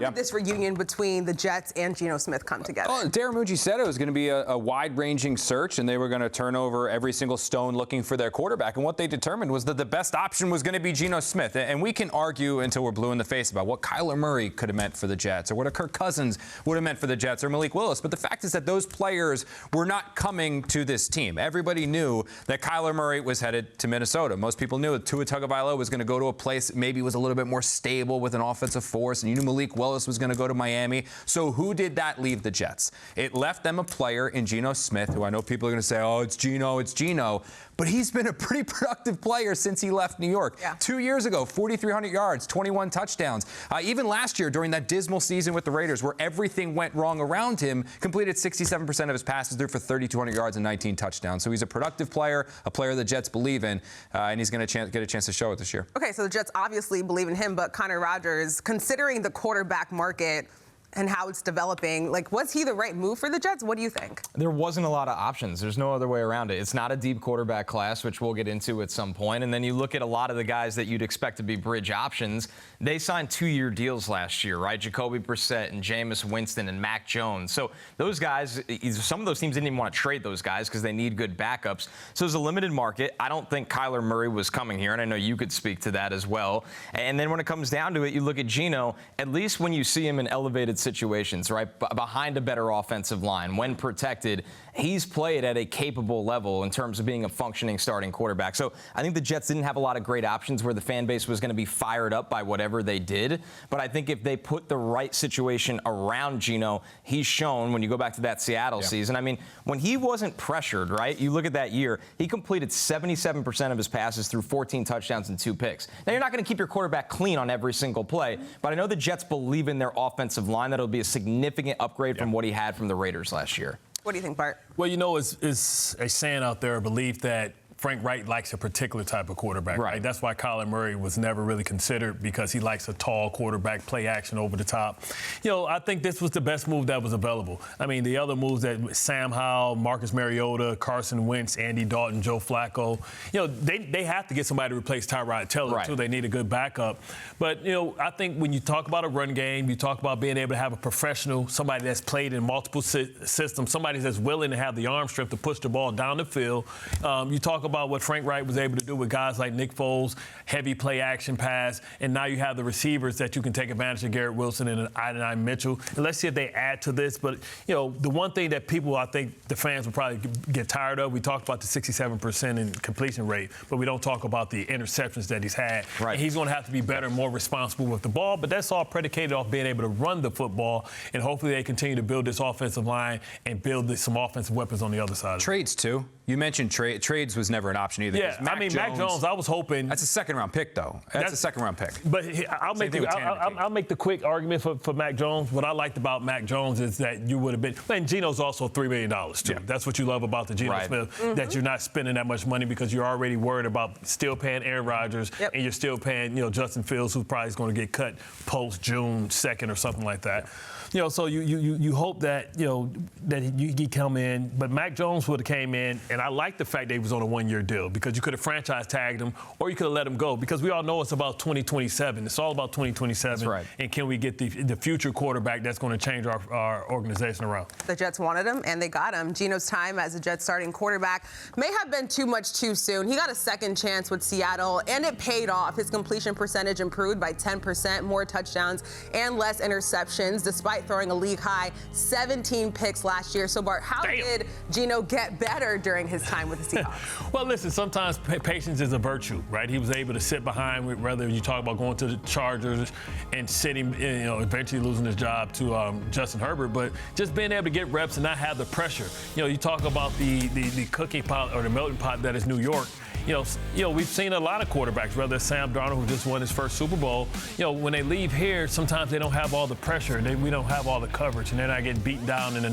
did this reunion between the Jets and Geno Smith come together? Oh, Daramucci said it was going to be a wide-ranging search, and they were going to turn over every single stone looking for their quarterback. And what they determined was that the best option was going to be Geno Smith. And we can argue until we're blue in the face about what Kyler Murray could have meant for the Jets, or what a Kirk Cousins would have meant for the Jets, or Malik Willis. But the fact is that those players were not coming to this team. Everybody knew that Kyler Murray was headed to Minnesota. Most people knew that Tua Tagovailoa was going to go to a place that maybe was a little bit more stable with an offensive force, and you knew Malik Willis was going to go to Miami. So who did that leave the Jets? It left them a player in Geno Smith, who I know people are going to say, oh, it's Geno. But he's been a pretty productive player since he left New York. Yeah. 2 years ago, 4,300 yards, 21 touchdowns. Even last year, during that dismal season with the Raiders, where everything went wrong around him, completed 67% of his passes, threw for 3,200 yards and 19 touchdowns. So he's a productive player, a player the Jets believe in, and he's going to get a chance to show it this year. Okay, so the Jets obviously believe in him, but Connor Rodgers, considering the quarterback market and how it's developing, like, was he the right move for the Jets? What do you think? There wasn't a lot of options. There's no other way around it. It's not a deep quarterback class, which we'll get into at some point. And then you look at a lot of the guys that you'd expect to be bridge options. They signed 2-year deals last year, right? Jacoby Brissett and Jameis Winston and Mac Jones. So those guys, some of those teams didn't even want to trade those guys because they need good backups. So there's a limited market. I don't think Kyler Murray was coming here, and I know you could speak to that as well. And then when it comes down to it, you look at Geno, at least when you see him in elevated situations, right, behind a better offensive line, when protected, he's played at a capable level in terms of being a functioning starting quarterback. So I think the Jets didn't have a lot of great options where the fan base was going to be fired up by whatever they did. But I think if they put the right situation around Geno, he's shown, when you go back to that Seattle season, I mean, when he wasn't pressured, right, you look at that year, he completed 77% of his passes through 14 touchdowns and 2 picks. Now, you're not going to keep your quarterback clean on every single play, but I know the Jets believe in their offensive line. That'll be a significant upgrade from what he had from the Raiders last year. What do you think, Bart? Well, you know, it's a saying out there, a belief that Frank Wright likes a particular type of quarterback. Right? That's why Kyler Murray was never really considered, because he likes a tall quarterback, play action over the top. You know, I think this was the best move that was available. I mean, the other moves that Sam Howell, Marcus Mariota, Carson Wentz, Andy Dalton, Joe Flacco, you know, they have to get somebody to replace Tyrod Taylor, too. They need a good backup. But, you know, I think when you talk about a run game, you talk about being able to have a professional, somebody that's played in multiple systems, somebody that's willing to have the arm strength to push the ball down the field. You talk about what Frank Wright was able to do with guys like Nick Foles, heavy play action pass, and now you have the receivers that you can take advantage of, Garrett Wilson and Adonai Mitchell. And let's see if they add to this. But, you know, the one thing that people, I think the fans will probably get tired of, we talked about the 67% in completion rate, but we don't talk about the interceptions that he's had. Right. And he's going to have to be better and more responsible with the ball, but that's all predicated off being able to run the football, and hopefully they continue to build this offensive line and build some offensive weapons on the other side. Trades, too. You mentioned trades was never an option either. Yeah, Mac Jones, I was hoping. That's a second-round pick, though. That's a second-round pick. But I'll make the quick argument for Mac Jones. What I liked about Mac Jones is that you would have been, and Geno's also $3 million, too. Yeah. That's what you love about the Geno Smith, that you're not spending that much money because you're already worried about still paying Aaron Rodgers, and you're still paying, you know, Justin Fields, who probably is going to get cut post-June 2nd or something like that. You know, so you hope that, you know, that he come in. But Mac Jones would have came in, and I like the fact that he was on a 1-year deal, because you could have franchise tagged him or you could have let him go, because we all know it's about 2027. It's all about 2027. That's right. And can we get the future quarterback that's going to change our organization around? The Jets wanted him, and they got him. Geno's time as a Jets starting quarterback may have been too much too soon. He got a second chance with Seattle, and it paid off. His completion percentage improved by 10%, more touchdowns and less interceptions, despite throwing a league-high 17 picks last year. So, Bart, how did Geno get better during his time with the Seahawks? Well, listen, sometimes patience is a virtue, right? He was able to sit behind, whether you talk about going to the Chargers and sitting, you know, eventually losing his job to Justin Herbert, but just being able to get reps and not have the pressure. You know, you talk about the cooking pot or the melting pot that is New York. You know, we've seen a lot of quarterbacks, whether it's Sam Darnold, who just won his first Super Bowl. You know, when they leave here, sometimes they don't have all the pressure, and we don't have all the coverage, and they're not getting beaten down in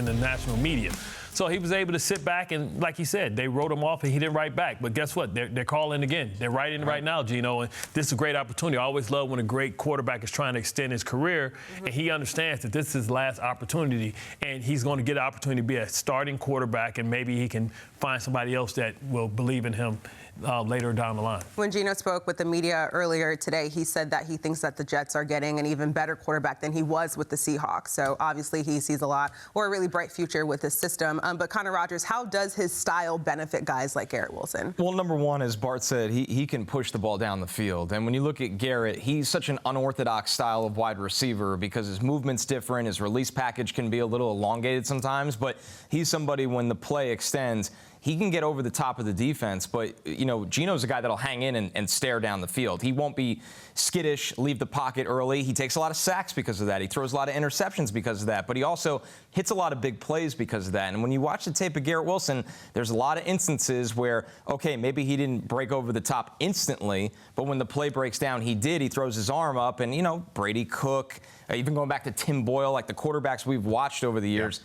the national media. So he was able to sit back, and like he said, they wrote him off and he didn't write back. But guess what? They're calling again. They're writing right now, Geno, and this is a great opportunity. I always love when a great quarterback is trying to extend his career, and he understands that this is his last opportunity, and he's going to get an opportunity to be a starting quarterback, and maybe he can find somebody else that will believe in him later down the line. When Geno spoke with the media earlier today, he said that he thinks that the Jets are getting an even better quarterback than he was with the Seahawks. So obviously he sees a lot or a really bright future with his system. But Connor Rogers, how does his style benefit guys like Garrett Wilson? Well, number one, as Bart said, he can push the ball down the field. And when you look at Garrett, he's such an unorthodox style of wide receiver because his movement's different. His release package can be a little elongated sometimes, but he's somebody when the play extends, he can get over the top of the defense, but, you know, Geno's a guy that'll hang in and stare down the field. He won't be skittish, leave the pocket early. He takes a lot of sacks because of that. He throws a lot of interceptions because of that, but he also hits a lot of big plays because of that. And when you watch the tape of Garrett Wilson, there's a lot of instances where, okay, maybe he didn't break over the top instantly, but when the play breaks down, he did. He throws his arm up, and, you know, Brady Cook, even going back to Tim Boyle, like the quarterbacks we've watched over the years,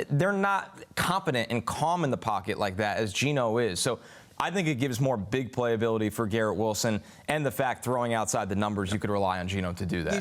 they're not competent and calm in the pocket like that as Geno is. So I think it gives more big playability for Garrett Wilson, and the fact throwing outside the numbers, you could rely on Geno to do that.